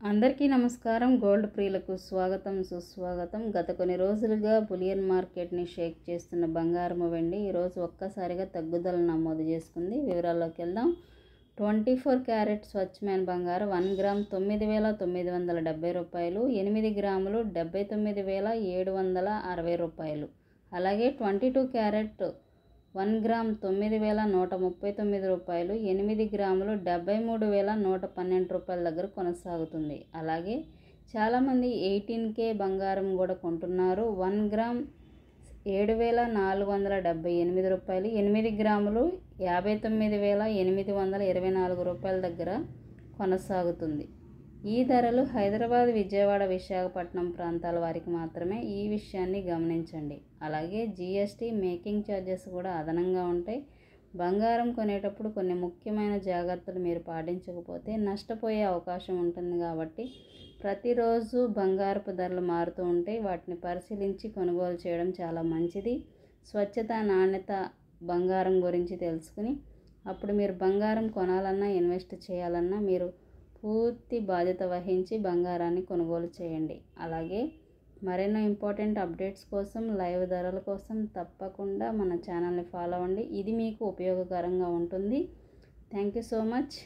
అందరికీ నమస్కారం. గోల్డ్ ప్రియులకు స్వాగతం, సుస్వాగతం. గత కొన్ని రోజులుగా బులియన్ మార్కెట్ని షేక్ చేస్తున్న బంగారం వెండి ఈరోజు ఒక్కసారిగా తగ్గుదల నమోదు చేసుకుంది. వివరాల్లోకి వెళ్దాం. 24 క్యారెట్ స్వచ్ఛమైన బంగారం 1 గ్రామ్ 9,970 రూపాయలు, 8 గ్రాములు 79,760 రూపాయలు. అలాగే 22 క్యారెట్ 1 గ్రామ్ 9,139 రూపాయలు, 8 గ్రాములు 73,112 రూపాయల దగ్గర కొనసాగుతుంది. అలాగే చాలామంది 18K బంగారం కూడా కొంటున్నారు. 1 గ్రామ్ 7,478 రూపాయలు, 8 గ్రాములు 59,824 రూపాయల దగ్గర కొనసాగుతుంది. ఈ ధరలు హైదరాబాద్, విజయవాడ, విశాఖపట్నం ప్రాంతాల వారికి మాత్రమే. ఈ విషయాన్ని గమనించండి. అలాగే GST మేకింగ్ ఛార్జెస్ కూడా అదనంగా ఉంటాయి. బంగారం కొనేటప్పుడు కొన్ని ముఖ్యమైన జాగ్రత్తలు మీరు పాటించకపోతే నష్టపోయే అవకాశం ఉంటుంది. కాబట్టి ప్రతిరోజు బంగారపు ధరలు మారుతూ ఉంటాయి. వాటిని పరిశీలించి కొనుగోలు చేయడం చాలా మంచిది. స్వచ్ఛత, నాణ్యత బంగారం గురించి తెలుసుకుని అప్పుడు మీరు బంగారం కొనాలన్నా ఇన్వెస్ట్ చేయాలన్నా మీరు పూర్తి బాధ్యత వహించి బంగారాన్ని కొనుగోలు చేయండి. అలాగే మరెన్నో ఇంపార్టెంట్ అప్డేట్స్ కోసం, లైవ్ ధరల కోసం తప్పకుండా మన ఛానల్ని ఫాలో అవ్వండి. ఇది మీకు ఉపయోగకరంగా ఉంటుంది. Thank you so much.